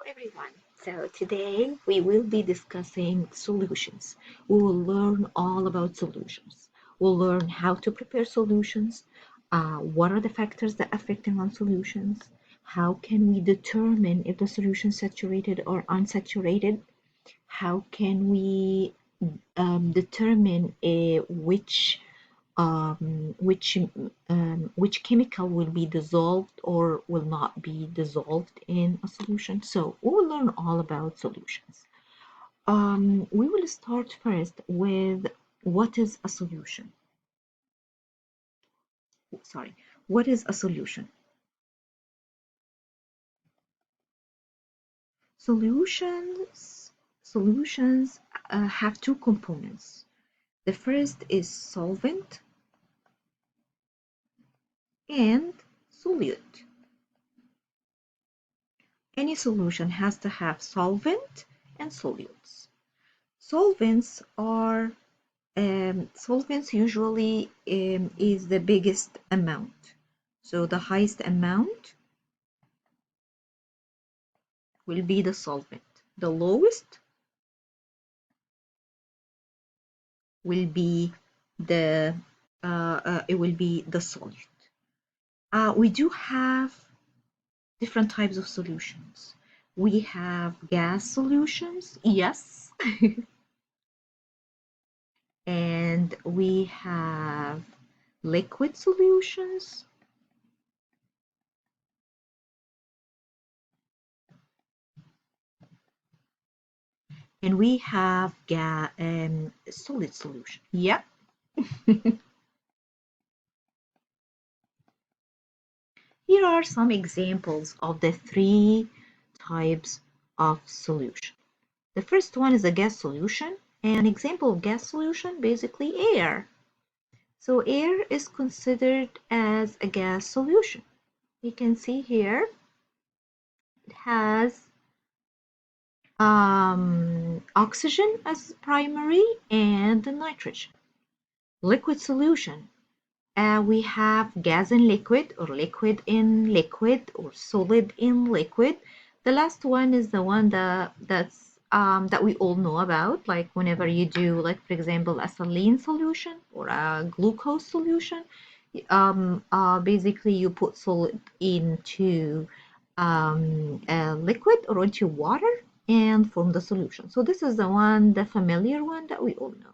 everyone. So today we will be discussing solutions. We will learn all about solutions. We'll learn how to prepare solutions, what are the factors that affecting on solutions, how can we determine if the solution is saturated or unsaturated, how can we determine which chemical will be dissolved or will not be dissolved in a solution. So we will learn all about solutions. We will start first with what is a solution. Sorry, what is a solution? Solutions have two components. The first is solvent and solute. Any solution has to have solvent and solutes. Solvents usually is the biggest amount. So the highest amount will be the solvent. The lowest will be the solute. We do have different types of solutions. We have gas solutions, yes, and we have liquid solutions. And we have solid solution. Yep. Here are some examples of the three types of solution. The first one is a gas solution. An example of gas solution, basically air. So air is considered as a gas solution. You can see here it has oxygen as primary and nitrogen. Liquid solution. We have gas in liquid or liquid in liquid or solid in liquid. The last one is the one that we all know about, like whenever you do, like for example, a saline solution or a glucose solution. Basically, you put solid into a liquid or into water and form the solution. So this is the familiar one that we all know.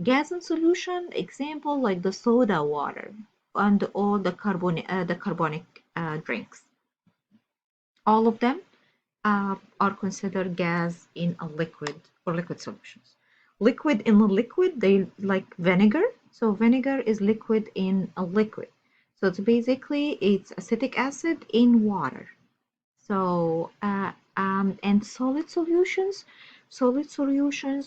Gas in solution, example like the soda water and all the carbonic drinks. All of them are considered gas in a liquid or liquid solutions. Liquid in a liquid, they like vinegar. So vinegar is liquid in a liquid. So it's acetic acid in water. So and solid solutions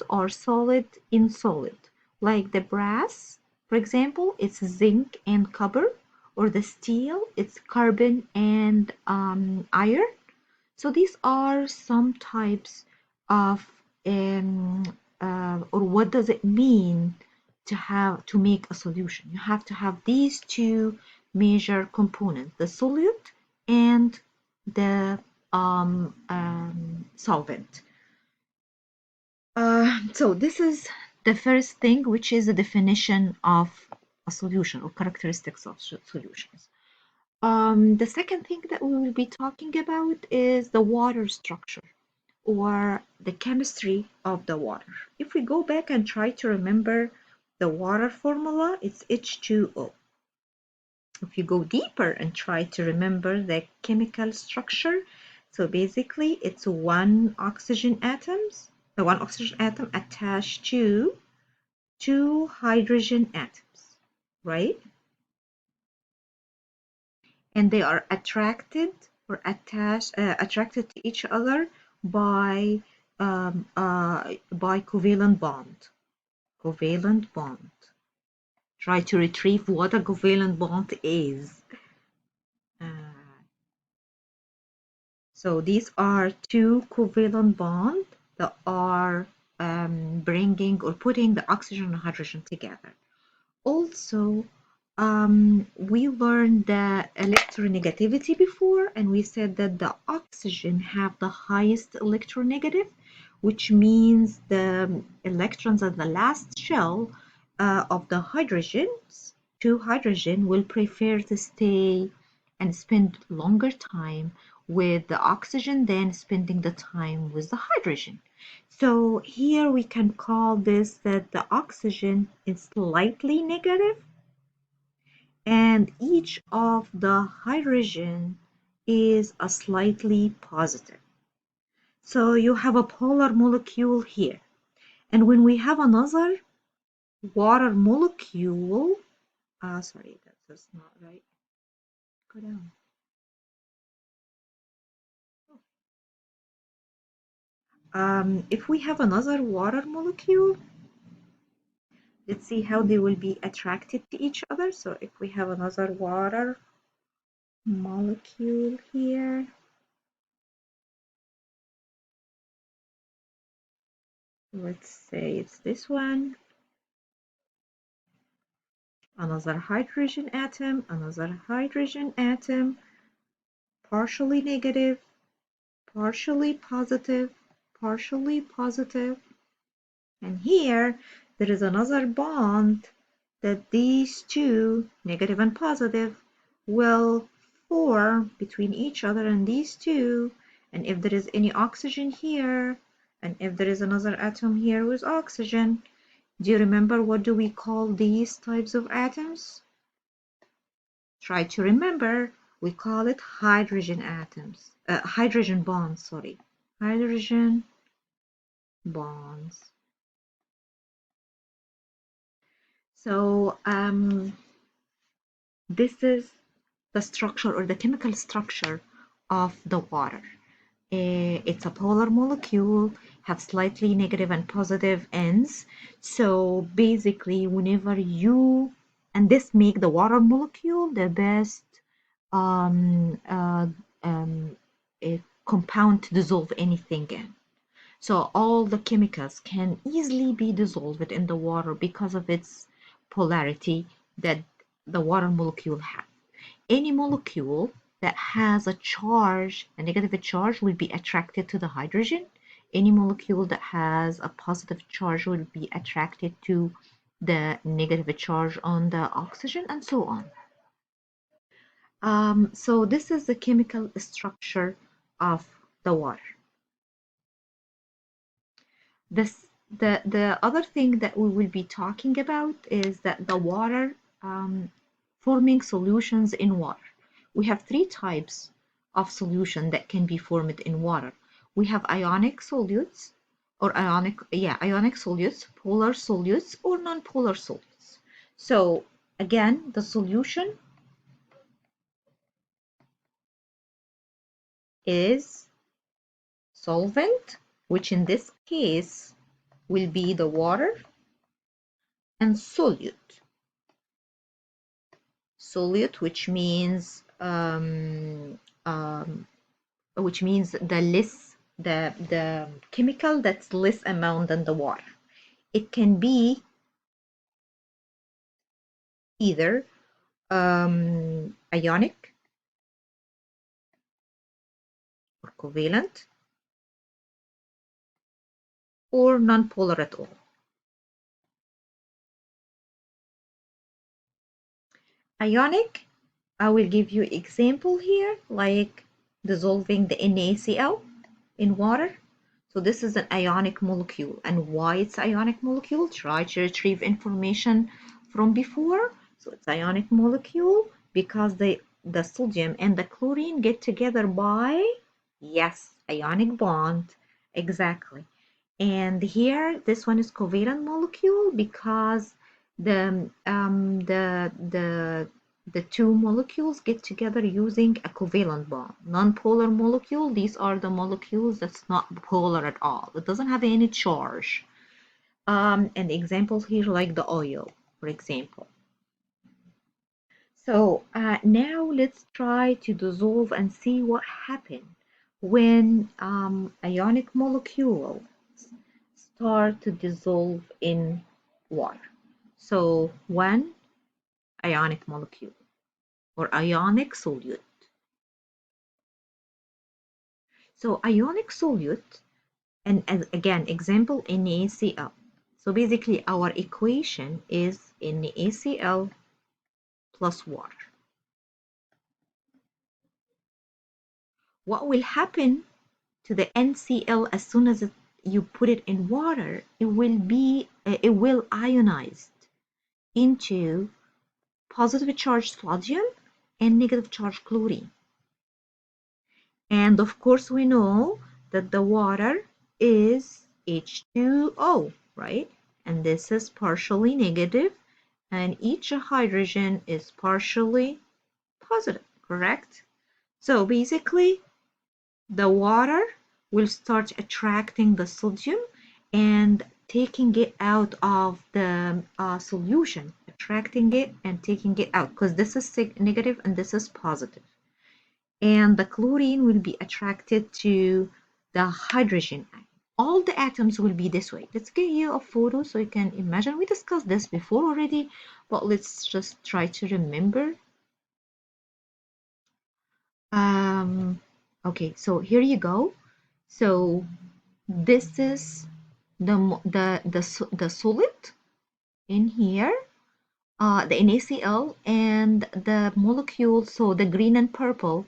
are solid in solid. Like the brass, for example, it's zinc and copper, or the steel, it's carbon and iron. So these are some types of or what does it mean to make a solution? You have to have these two major components, the solute and the solvent. So this is the first thing, which is the definition of a solution or characteristics of solutions. The second thing that we will be talking about is the water structure or the chemistry of the water. If we go back and try to remember the water formula, it's H2O. If you go deeper and try to remember the chemical structure, so basically it's one oxygen atom attached to two hydrogen atoms, right? And they are attracted to each other by covalent bond. Covalent bond. Try to retrieve what a covalent bond is. So these are two covalent bonds that are bringing or putting the oxygen and hydrogen together. Also, We learned the electronegativity before, and we said that the oxygen have the highest electronegative, which means the electrons at the last shell of the hydrogens, two hydrogen, will prefer to stay and spend longer time with the oxygen than spending the time with the hydrogen. So here we can call this that the oxygen is slightly negative and each of the hydrogen is a slightly positive. So you have a polar molecule here. And when we have another water molecule, sorry, that's not right. Go down. If we have another water molecule, let's see how they will be attracted to each other. So if we have another water molecule here, let's say it's this one, another hydrogen atom, partially negative, partially positive, and here there is another bond that these two, negative and positive, will form between each other and these two, and if there is any oxygen here, and if there is another atom here with oxygen, do you remember what do we call these types of atoms? Try to remember, we call it hydrogen atoms, hydrogen bonds, sorry, hydrogen bonds. So this is the structure or the chemical structure of the water. It's a polar molecule, have slightly negative and positive ends. So basically, whenever you, and this make the water molecule the best um, uh, um, a compound to dissolve anything in. So all the chemicals can easily be dissolved in the water because of its polarity that the water molecule has. Any molecule that has a charge, a negative charge, will be attracted to the hydrogen. Any molecule that has a positive charge will be attracted to the negative charge on the oxygen, and so on. So this is the chemical structure of the water. The other thing that we will be talking about is that the water forming solutions in water. We have three types of solution that can be formed in water. We have ionic solutes or ionic solutes, polar solutes, or non-polar solutes. So again, the solution is solvent, which in this case will be the water, and solute. Solute, which means the less the chemical that's less amount than the water. It can be either ionic or covalent or non-polar at all. Ionic, I will give you example here, like dissolving the NaCl in water. So this is an ionic molecule. And why it's ionic molecule? Try to retrieve information from before. So it's ionic molecule because the sodium and the chlorine get together by, yes, ionic bond. Exactly. And here, this one is covalent molecule because the two molecules get together using a covalent bond. Non-polar molecule, these are the molecules that's not polar at all. It doesn't have any charge. And examples here like the oil, for example. So now let's try to dissolve and see what happened when ionic molecule start to dissolve in water. So one ionic molecule or ionic solute. So ionic solute, and as again, example NaCl. So basically our equation is NaCl plus water. What will happen to the NCl as soon as you put it in water? It will ionize into positive charged sodium and negative charged chlorine. And of course we know that the water is H2O, right? And this is partially negative, and each hydrogen is partially positive, correct? So basically the water will start attracting the sodium and taking it out of the solution, attracting it and taking it out, because this is negative and this is positive. And the chlorine will be attracted to the hydrogen atom. All the atoms will be this way. Let's get you a photo so you can imagine. We discussed this before already, but let's just try to remember. Okay, so here you go. So this is the solid in here, the NaCl, and the molecule. So the green and purple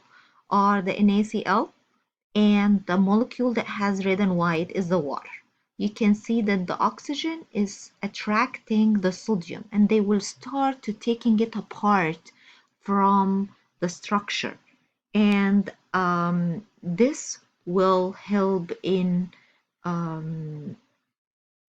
are the NaCl, and the molecule that has red and white is the water. You can see that the oxygen is attracting the sodium, and they will start to taking it apart from the structure. And this will help in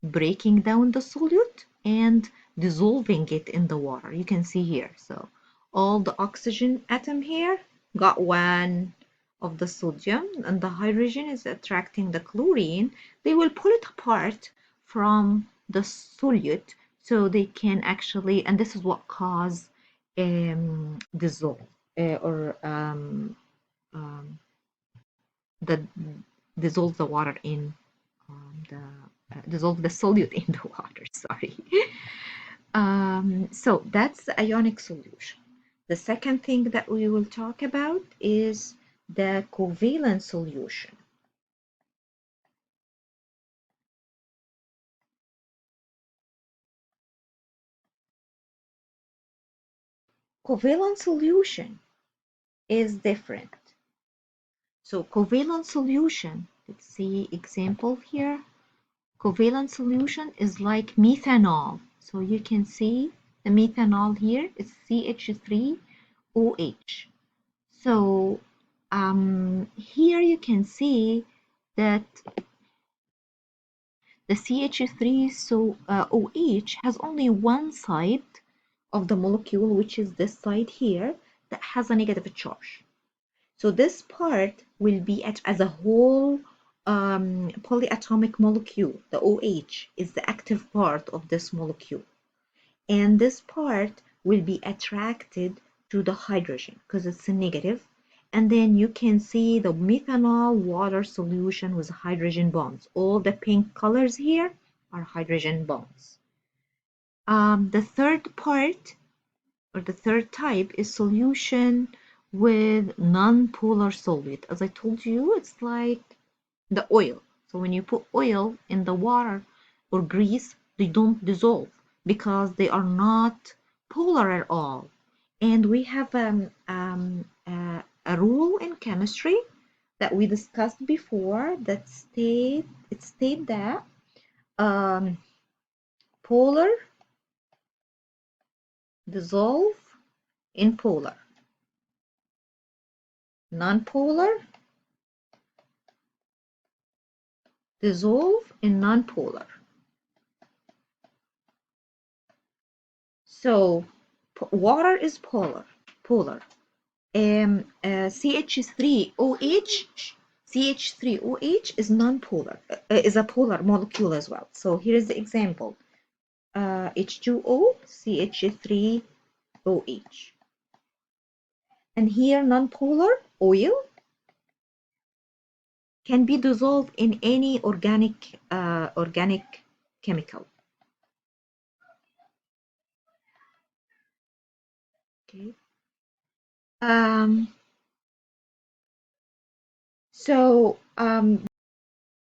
breaking down the solute and dissolving it in the water. You can see here. So all the oxygen atom here got one of the sodium, and the hydrogen is attracting the chlorine. They will pull it apart from the solute so they can actually, and this is what cause dissolve or the dissolve the water in the dissolve the solute in the water. Sorry. So that's the ionic solution. The second thing that we will talk about is the covalent solution. Covalent solution is different. So covalent solution, let's see example here. Covalent solution is like methanol. So you can see the methanol here is CH3OH. So here you can see that the CH3OH has only one side of the molecule, which is this side here, that has a negative charge. So this part will be as a whole polyatomic molecule. The OH is the active part of this molecule. And this part will be attracted to the hydrogen because it's a negative. And then you can see the methanol water solution with hydrogen bonds. All the pink colors here are hydrogen bonds. The third part, or the third type, is solution with non-polar solute. As I told you, it's like the oil. So when you put oil in the water or grease, they don't dissolve because they are not polar at all. And we have a rule in chemistry that we discussed before that state that polar dissolve in polar, non-polar dissolve in non-polar. So water is polar. CH3OH is non-polar, is a polar molecule as well. So here is the example. H2O, CH3OH. And here non-polar oil can be dissolved in any organic chemical. Okay. Um, so